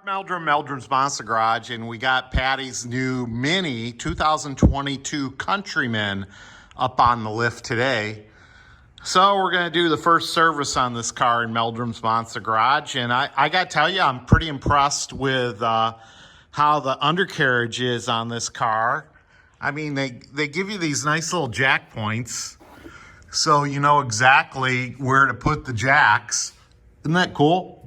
Meldrum's Monster Garage, and we got Patty's new Mini 2022 Countryman up on the lift today. So we're going to do the first service on this car in Meldrum's Monster Garage, and I got to tell you, I'm pretty impressed with how the undercarriage is on this car. I mean, they give you these nice little jack points, so you know exactly where to put the jacks. Isn't that cool?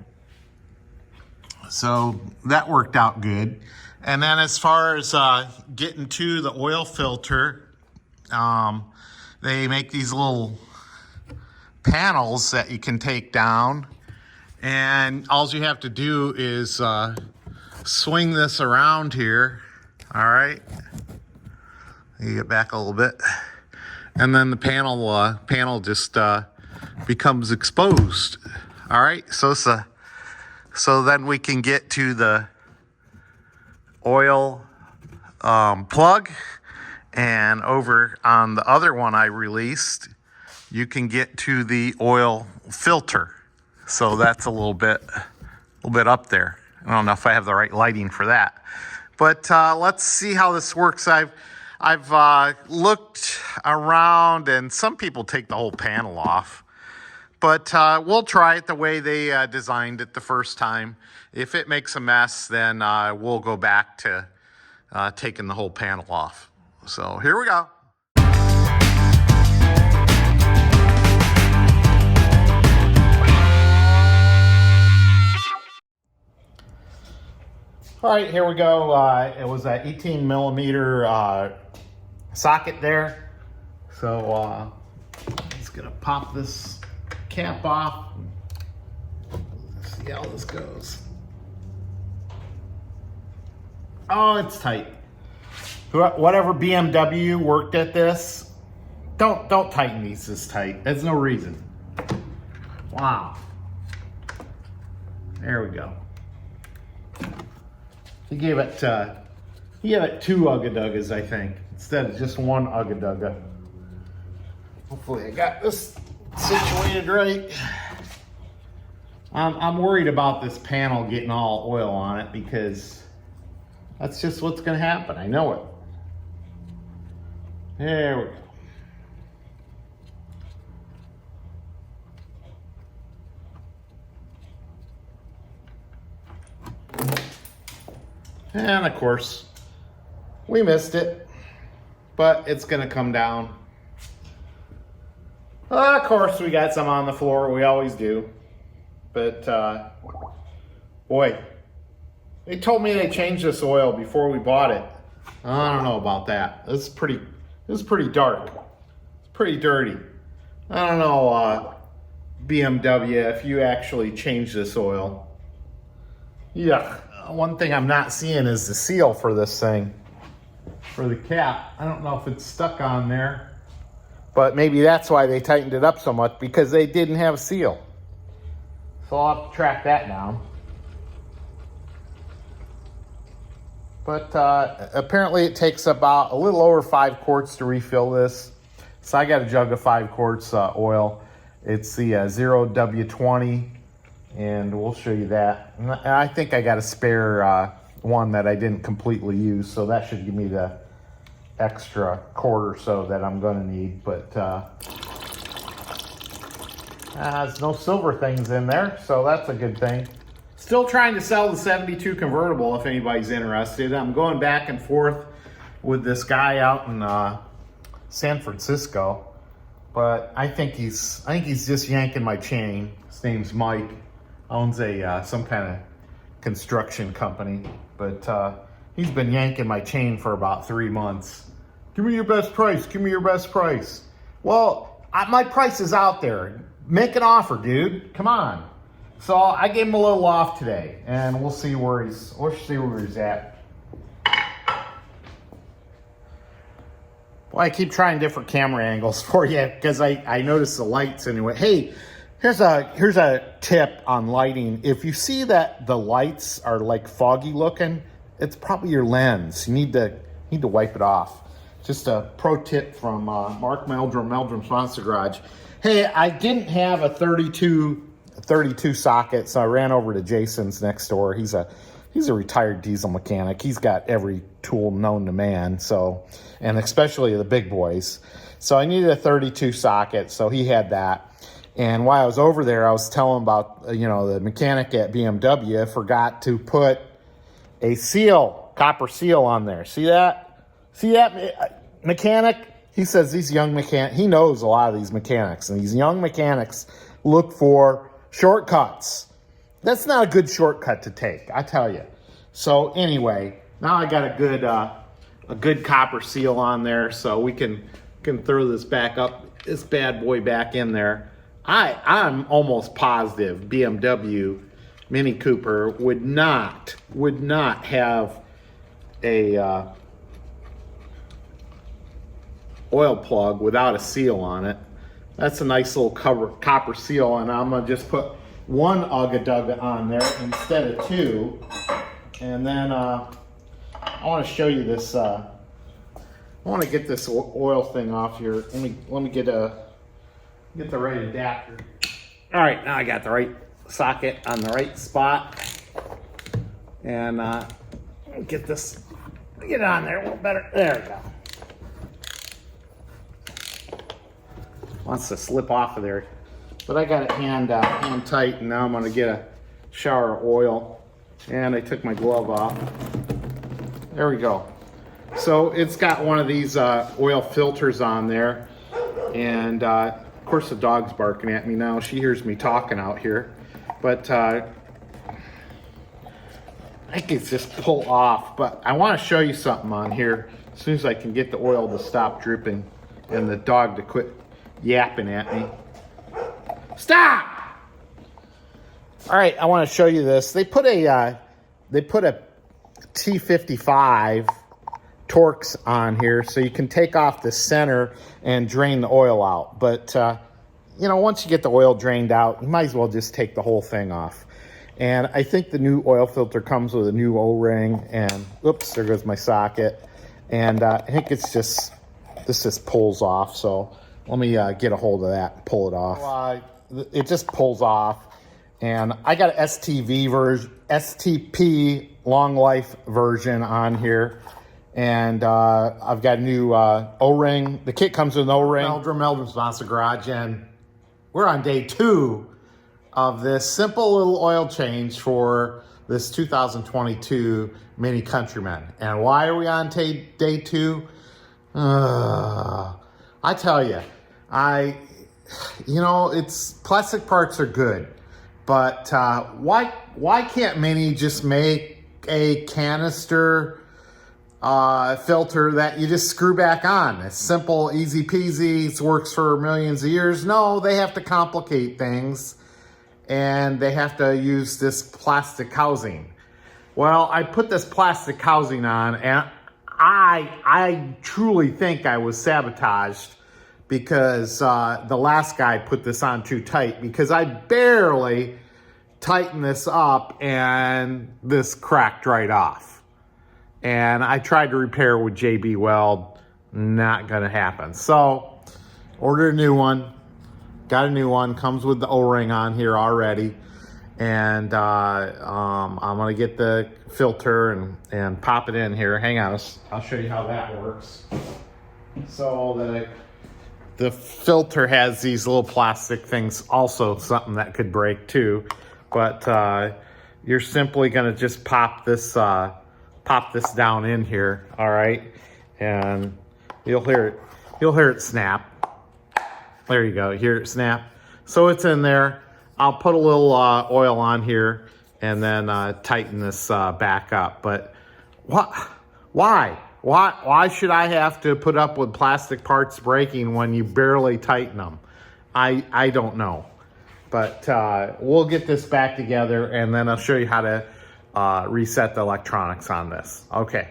So that worked out good. And then as far as getting to the oil filter, they make these little panels that you can take down. And all you have to do is swing this around here. All right. You get back a little bit. And then the panel just becomes exposed. All right. So then we can get to the oil plug, and over on the other one I released, you can get to the oil filter. So that's a little bit up there. I don't know if I have the right lighting for that, but let's see how this works. I've looked around, and some people take the whole panel off. But we'll try it the way they designed it the first time. If it makes a mess, then we'll go back to taking the whole panel off. So here we go. All right, here we go. It was an 18 millimeter socket there. So just gonna pop this cap off. Let's see how this goes. Oh, it's tight. Whatever BMW worked at this, don't tighten these this tight. There's no reason. Wow. There we go. He gave it 2 Ugga Duggas, I think, instead of just 1 Ugga Dugga. Hopefully I got this situated right. I'm worried about this panel getting all oil on it, because that's just what's going to happen. I know it. There we go. And of course, we missed it, but it's going to come down. Of course, we got some on the floor. We always do. But, boy, they told me they changed this oil before we bought it. I don't know about that. This is pretty dark. It's pretty dirty. I don't know, BMW, if you actually change this oil. Yeah. One thing I'm not seeing is the seal for this thing, for the cap. I don't know if it's stuck on there. But maybe that's why they tightened it up so much, because they didn't have a seal. So I'll have to track that down. But apparently it takes about a little over 5 quarts to refill this. So I got a jug of 5 quarts oil. It's the 0W20, and we'll show you that. And I think I got a spare one that I didn't completely use, so that should give me the extra quart or so that I'm going to need. But there's no silver things in there, so that's a good thing. Still trying to sell the 72 convertible if anybody's interested. I'm going back and forth with this guy out in San Francisco, but I think he's just yanking my chain. His name's Mike. Owns a some kind of construction company, but he's been yanking my chain for about 3 months. Give me your best price. Give me your best price. Well, my price is out there. Make an offer, dude. Come on. So I gave him a little off today, and we'll see where he's at. Well, I keep trying different camera angles for you because I noticed the lights anyway. Hey, here's a tip on lighting. If you see that the lights are like foggy looking, it's probably your lens. You need to wipe it off. Just a pro tip from Mark Meldrum, Meldrum's Monster Garage. Hey, I didn't have a 32 socket, so I ran over to Jason's next door. He's a he's a retired diesel mechanic. He's got every tool known to man, so, and especially the big boys. So I needed a 32 socket, so he had that. And while I was over there, I was telling him about, the mechanic at BMW forgot to put a seal, copper seal on there. See that? See that, mechanic? He says these young mechanics, he knows a lot of these mechanics, and these young mechanics look for shortcuts. That's not a good shortcut to take, I tell you. So anyway, now I got a good copper seal on there, so we can throw this bad boy back in there. I'm almost positive BMW Mini Cooper would not have a oil plug without a seal on it. That's a nice little copper seal, and I'm gonna just put one Ugga Dugga on there instead of two. And then I want to show you this. I want to get this oil thing off here. Let me get the right adapter. All right, now I got the right socket on the right spot, and get it on there a little better. There we go. Wants to slip off of there, but I got it hand tight, and now I'm going to get a shower of oil, and I took my glove off. There we go. So it's got one of these oil filters on there, and of course the dog's barking at me now. She hears me talking out here, but I can just pull off. But I want to show you something on here as soon as I can get the oil to stop dripping and the dog to quit yapping at me. Stop! All right, I want to show you this. They put a T55 Torx on here, so you can take off the center and drain the oil out. But once you get the oil drained out, you might as well just take the whole thing off. And I think the new oil filter comes with a new O-ring, and oops, there goes my socket. And I think this just pulls off. So let me get a hold of that and pull it off. It just pulls off. And I got an STP long life version on here. And I've got a new O-ring. The kit comes with an O-ring. Meldrum's Monster Garage, and we're on day 2 of this simple little oil change for this 2022 Mini Countryman. And why are we on day 2? I tell you, it's plastic parts are good, but why can't Mini just make a canister filter that you just screw back on? It's simple, easy peasy. It works for millions of years. No, they have to complicate things, and they have to use this plastic housing. Well, I put this plastic housing on, and I truly think I was sabotaged because the last guy put this on too tight, because I barely tightened this up and this cracked right off. And I tried to repair with JB Weld, not gonna happen. So ordered a new one, got a new one, comes with the O-ring on here already. And I'm gonna get the filter and pop it in here. Hang on, I'll show you how that works. So the filter has these little plastic things, also something that could break too. But you're simply gonna just pop this down in here, all right? And you'll hear it snap. There you go, hear it snap. So it's in there. I'll put a little oil on here and then tighten this back up. But why should I have to put up with plastic parts breaking when you barely tighten them? I don't know. But we'll get this back together, and then I'll show you how to reset the electronics on this. Okay.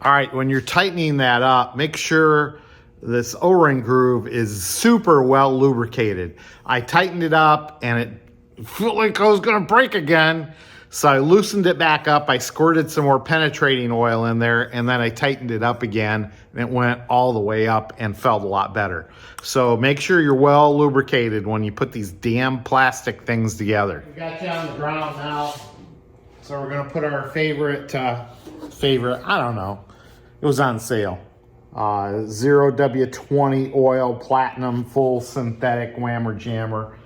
All right, when you're tightening that up, make sure this O-ring groove is super well lubricated. I tightened it up and it felt like I was gonna break again. So I loosened it back up. I squirted some more penetrating oil in there, and then I tightened it up again, and it went all the way up and felt a lot better. So make sure you're well lubricated when you put these damn plastic things together. We got you on the ground now. So we're gonna put our favorite, I don't know, it was on sale. 0W20 oil platinum full synthetic whammer jammer.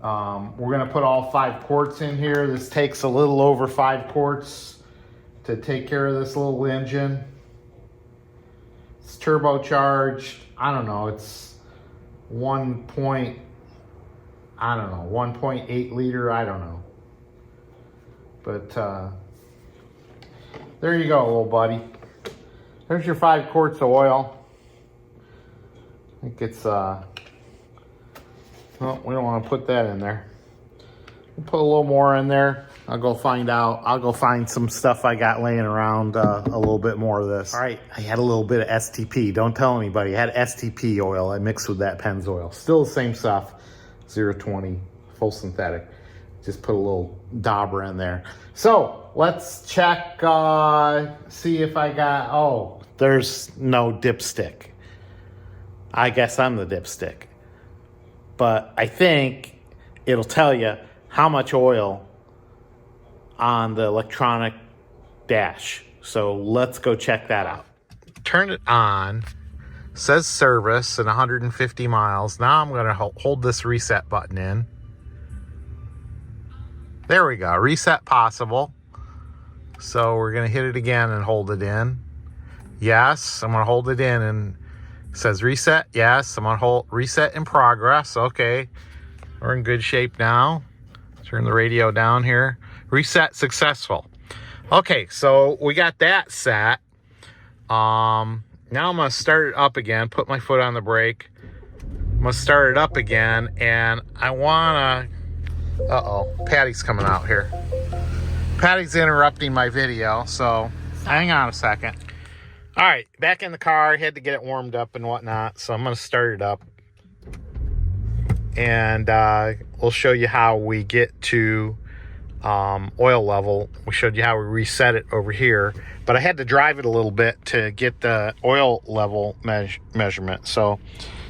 We're gonna put all 5 quarts in here. This takes a little over 5 quarts to take care of this little engine. It's turbocharged. I don't know, it's 1.8 liter, I don't know. But there you go, little buddy. There's your 5 quarts of oil. I think it's, well, we don't want to put that in there. We'll put a little more in there. I'll go find some stuff I got laying around, a little bit more of this. All right, I had a little bit of STP. Don't tell anybody. I had STP oil. I mixed with that Pennzoil. Still the same stuff, 020, full synthetic. Just put a little dauber in there. So let's check, see if I got, oh, there's no dipstick. I guess I'm the dipstick. But I think it'll tell you how much oil on the electronic dash. So let's go check that out. Turn it on. Says service and 150 miles. Now I'm going to hold this reset button in. There we go. Reset possible. So we're going to hit it again and hold it in. Yes, I'm going to hold it in, and it says reset. Yes, I'm going to hold reset in progress. Okay, we're in good shape now. Turn the radio down here. Reset successful. Okay, so we got that set. Now I'm going to start it up again. Put my foot on the brake. I'm going to start it up again, and I want to... Uh-oh, Patty's coming out here. Patty's interrupting my video, so hang on a second. All right, back in the car. Had to get it warmed up and whatnot, so I'm going to start it up. And we'll show you how we get to oil level. We showed you how we reset it over here, but I had to drive it a little bit to get the oil level measurement. So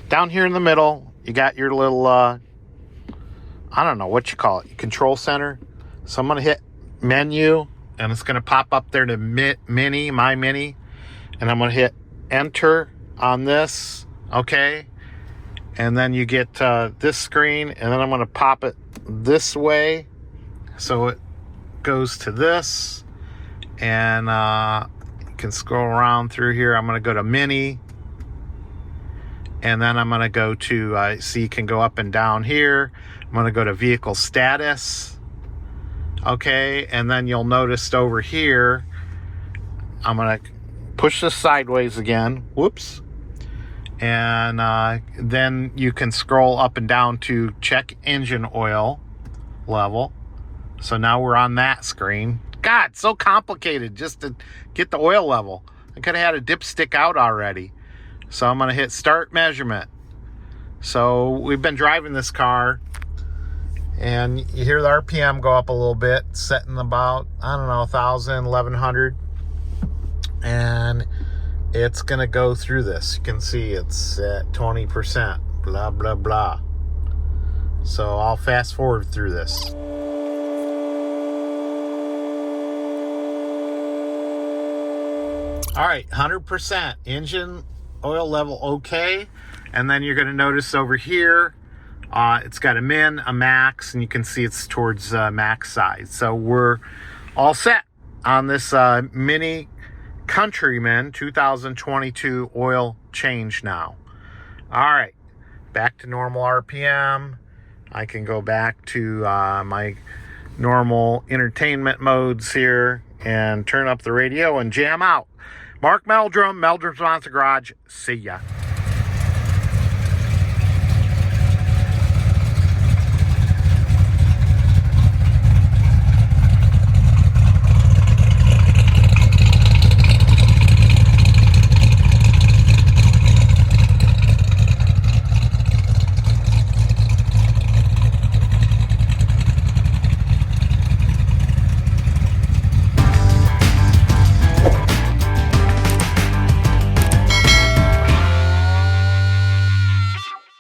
down here in the middle, you got your little... I don't know what you call it, your control center. So I'm gonna hit menu, and it's gonna pop up there to Mini, My Mini, and I'm gonna hit enter on this, okay? And then you get this screen, and then I'm gonna pop it this way, so it goes to this, and you can scroll around through here. I'm gonna go to Mini, and then I'm gonna go to, so you can go up and down here. I'm going to go to vehicle status. Okay, and then you'll notice over here, I'm going to push this sideways again. Whoops. And then you can scroll up and down to check engine oil level. So now we're on that screen. God, so complicated just to get the oil level. I could have had a dipstick out already. So I'm going to hit start measurement. So we've been driving this car, and you hear the RPM go up a little bit, setting about, I don't know, 1,000, 1,100. And it's going to go through this. You can see it's at 20%, blah, blah, blah. So I'll fast forward through this. All right, 100%. Engine oil level okay. And then you're going to notice over here, it's got a min, a max, and you can see it's towards max size. So we're all set on this Mini Countryman 2022 oil change now. All right, back to normal RPM. I can go back to my normal entertainment modes here and turn up the radio and jam out. Mark Meldrum, Meldrum's Monster Garage. See ya.